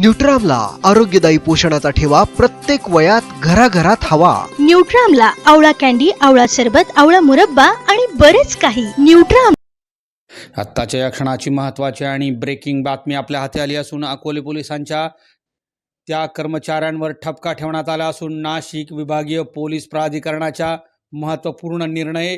न्यूट्रामला आरोग्यदायी पोषणाचा ठेवा प्रत्येक वयात घराघरात हवा। न्यूट्रामला आवळा कॅन्डी, आवळा सरबत, आवळा मुरब्बा आणि बरेच काही। न्यूट्राम। आत्ताच्या या क्षणाची महत्त्वाची आणि ब्रेकिंग बातमी आपल्या हाती आली असून अकोले पोलिसांच्या त्या कर्मचाऱ्यांवर ठपका ठेवण्यात आला असून नाशिक विभागीय पोलीस प्राधिकरणाचा महत्त्वपूर्ण निर्णय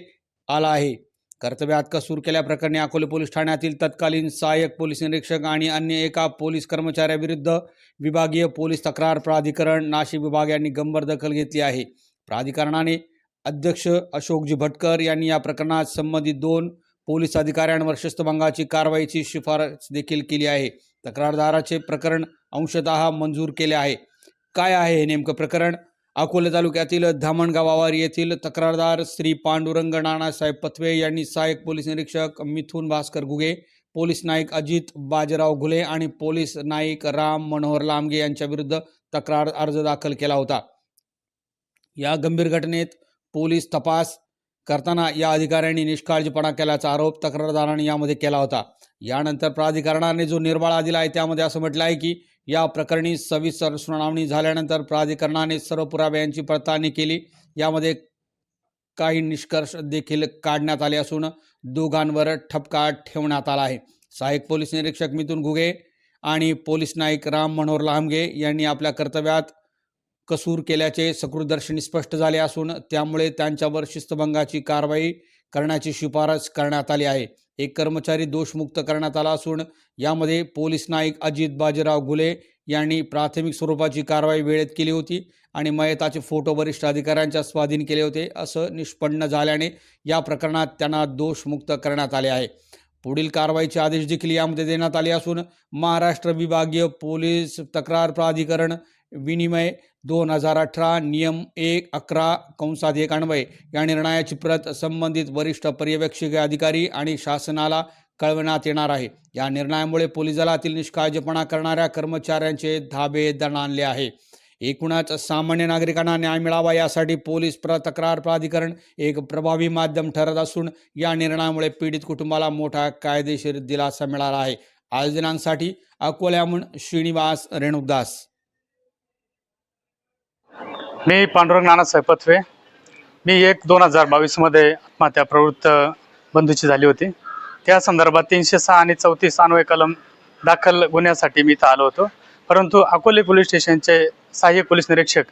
आला आहे। कर्तव्यात कसूर केल्याप्रकरणी अकोले पोलीस ठाण्यातील तत्कालीन सहाय्यक पोलीस निरीक्षक आणि अन्य एका पोलीस कर्मचाऱ्याविरुद्ध विभागीय पोलीस तक्रार प्राधिकरण नाशिक विभाग यांनी गंभीर दखल घेतली आहे। प्राधिकरणाने अध्यक्ष अशोकजी भटकर यांनी या प्रकरणात संबंधित 2 पोलीस अधिकाऱ्यांवर शिस्तभंगाची कारवाईची शिफारस देखील केली आहे। तक्रारदाराचे प्रकरण अंशतः मंजूर केले आहे। काय आहे हे नेमकं प्रकरण? अकोले तालुक्यातील धामणगावावर येथील तक्रारदार श्री पांडुरंग नानासाहेब पथवे यांनी सहाय्यक पोलीस निरीक्षक मिथुन भास्कर घुगे, पोलीस नाईक अजित बाजीराव घुले आणि पोलीस नाईक राम मनोहर लामगे यांच्या विरुद्ध तक्रार अर्ज दाखल केला होता। या गंभीर घटनेत पोलीस तपास करताना या अधिकाऱ्यांनी निष्काळजीपणा केल्याचा आरोप तक्रारदारांनी यामध्ये केला होता। यानंतर प्राधिकरणाने जो निर्वाळा दिला आहे त्यामध्ये असं म्हटलं आहे की या प्रकरणी सविस्तर सुनावणी झाल्यानंतर प्राधिकरणाने सर्व पुराव्यांची पडताळणी केली। यामध्ये काही निष्कर्ष देखील काढण्यात आले असून दोघांवर ठपका ठेवण्यात आला आहे। सहाय्यक पोलीस निरीक्षक मिथुन घुगे आणि पोलीस नाईक राम मनोहर लामगे यांनी आपल्या कर्तव्यात कसूर केल्याचे सकृतदर्शनी स्पष्ट झाले असून त्यामुळे त्यांच्यावर शिस्तभंगाची कारवाई करण्याची शिफारस करण्यात आली आहे। एक कर्मचारी दोषमुक्त करण्यात आला असून यामध्ये पोलीस नाईक अजित बाजीराव घुले यांनी प्राथमिक स्वरूपाची कारवाई वेळेत केली होती आणि मयताचे फोटो वरिष्ठ अधिकाऱ्यांच्या स्वाधीन केले होते असं निष्पन्न झाल्याने या प्रकरणात त्यांना दोषमुक्त करण्यात आले आहे। पुढील कारवाईचे आदेश देखील यामध्ये देण्यात आले असून महाराष्ट्र विभागीय पोलीस तक्रार प्राधिकरण विनिमय 2018 नियम 1-11 अन्वये या निर्णयाची प्रत संबंधित वरिष्ठ पर्यवेक्षक अधिकारी आणि शासनाला कळवण्यात येणार आहे। या निर्णयामुळे पोलीस दलातील निष्काळजीपणा करणाऱ्या कर्मचाऱ्यांचे धाबे दणाणले आहे। एकूणच सामान्य नागरिकांना न्याय मिळावा यासाठी पोलीस तक्रार प्राधिकरण एक प्रभावी माध्यम ठरत असून या निर्णयामुळे पीडित कुटुंबाला मोठा कायदेशीर दिलासा मिळाला आहे। आज दिनांसाठी अकोल्याहून श्रीनिवास रेणुकदास। मी पांडुरंग नानासाहेब पथवे। मी 1-2022 मध्ये आत्महत्या प्रवृत्त बंधूची झाली होती। त्या संदर्भात 306 आणि 34 अन्वय कलम दाखल गुन्ह्यासाठी मी इथं आलो होतो, परंतु अकोले पोलीस स्टेशनचे सहाय्यक पोलीस निरीक्षक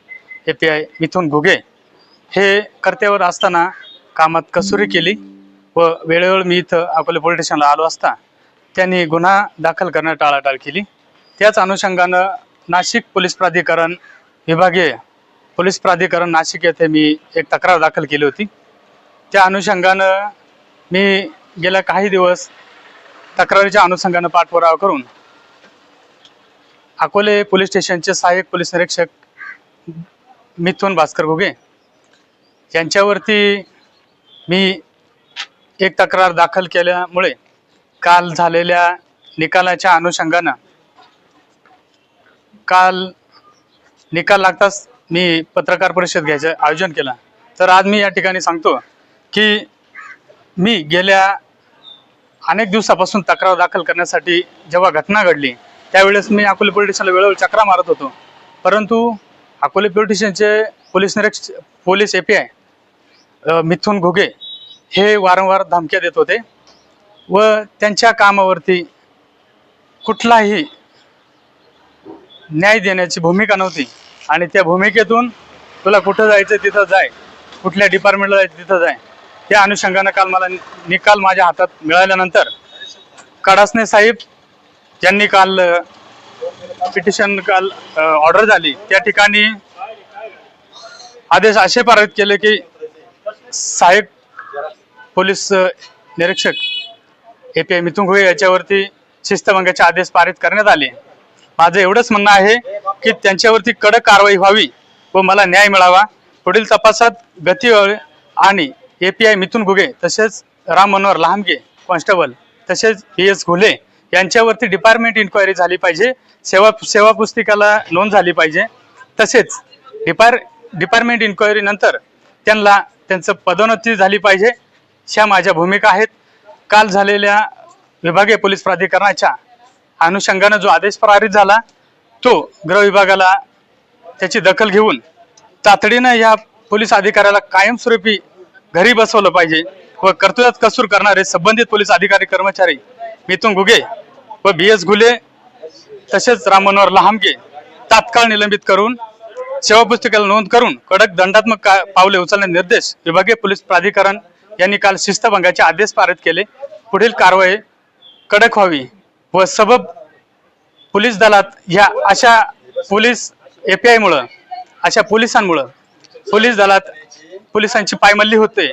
API मिथुन घुगे हे कर्तव्यावर असताना कामात कसुरी केली व वेळेवर मी इथं अकोले पोलीस स्टेशनला आलो असता त्यांनी गुन्हा दाखल करण्यात टाळाटाळ केली। त्याच अनुषंगानं नाशिक पोलीस प्राधिकरण विभागीय पोलीस प्राधिकरण नाशिक येथे मी एक तक्रार दाखल केली होती। त्या अनुषंगानं मी गेल्या काही दिवस तक्रारीच्या अनुषंगानं पाठपुरावा करून अकोले पोलीस स्टेशनचे सहाय्यक पोलीस निरीक्षक मिथुन भास्कर घुगे यांच्यावरती मी एक तक्रार दाखल केल्यामुळे काल झालेल्या निकालाच्या अनुषंगानं काल निकाल लागताच मी पत्रकार परिषद घ्यायचं आयोजन केलं। तर आज मी या ठिकाणी सांगतो की मी गेल्या अनेक दिवसापासून तक्रार दाखल करण्यासाठी जेव्हा घटना घडली त्यावेळेस मी अकोले पोलीस स्टेशनला वेळोवेळी चक्रा मारत होतो, परंतु अकोले पोलीस स्टेशनचे पोलीस निरीक्षक पोलीस API मिथुन घुगे हे वारंवार धमक्या देत होते व त्यांच्या कामावरती कुठलाही न्याय देण्याची भूमिका नव्हती आणि त्या भूमिकेतून तुला कुठं जायचं तिथं जाय, कुठल्या डिपार्टमेंटला जायचं तिथं जाय, त्या अनुषंगानं काल मला निकाल माझ्या हातात मिळाल्यानंतर कडासने साहेब यांनी काल पिटिशन काल ऑर्डर झाली त्या ठिकाणी आदेश असे पारित केले की सहाय्यक पोलीस निरीक्षक API मिथुन घुगे याच्यावरती शिस्तभंगाचे आदेश पारित करण्यात आले। माझं एवढंच म्हणणं आहे की त्यांच्यावरती कडक कारवाई व्हावी व मला न्याय मिळावा। पुढील तपासात गती व्हावी आणि API मिथुन घुगे तसेच राम मनोहर लामगे कॉन्स्टेबल तसेच PS घुले यांच्यावरती डिपार्टमेंट इन्क्वायरी झाली पाहिजे, सेवा पुस्तिकाला नोंद झाली पाहिजे। तसेच डिपार्टमेंट इन्क्वायरी नंतर त्यांना त्यांचं पदोन्नती झाली पाहिजे। ह्या माझ्या भूमिका आहेत। काल झालेल्या विभागीय पोलीस प्राधिकरणाच्या अनुषंगाने जो आदेश पारित झाला तो गृह विभागाला त्याची दखल घेऊन तातडीनं या पोलीस अधिकाऱ्याला कायमस्वरूपी घरी बसवलं पाहिजे व कर्तव्यात कसूर करणारे संबंधित पोलीस अधिकारी कर्मचारी मिथुन घुगे व BS घुले तसेच राम मनोहर लहामगे तात्काळ निलंबित करून सेवा पुस्तिकेला नोंद करून कडक दंडात्मक पावले उचलण्याचे निर्देश विभागीय पोलीस प्राधिकरण यांनी काल शिस्तभंगाचे आदेश पारित केले. पुढील कारवाई कडक व्हावी व सबब पोलीस दलात ह्या अशा पोलीस API मुळे अशा पोलिसांमुळे पोलीस दलात पोलिसांची पायमल्ली होते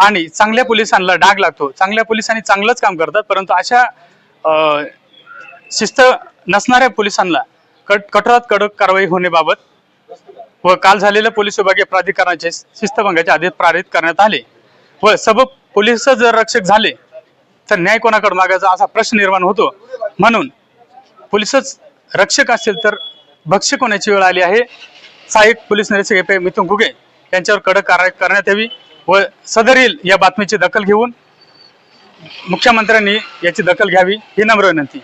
आणि चांगल्या पोलिसांना डाग लागतो. चांगल्या पोलिसांनी चांगलंच काम करतात, परंतु अशा शिस्त नसणाऱ्या पोलिसांना कठोरात कडक कारवाई होण्याबाबत व काल झालेल्या पोलीस विभागीय प्राधिकरणाचे शिस्तभंगाचे आदेश पारित करण्यात आले व सबब पोलीस जर रक्षक झाले तर न्याय कोणाकडे मागायचा असा प्रश्न निर्माण होतो. म्हणून पोलीसच रक्षक असतील तर भक्षक होण्याची वेळ आली आहे. सहाय्यक पोलीस निरीक्षक API मिथुन घुगे यांच्यावर कडक कारवाई करण्यात यावी व सदरील या बातमीची दखल घेऊन मुख्यमंत्र्यांनी याची दखल घ्यावी ही नम्र विनंती.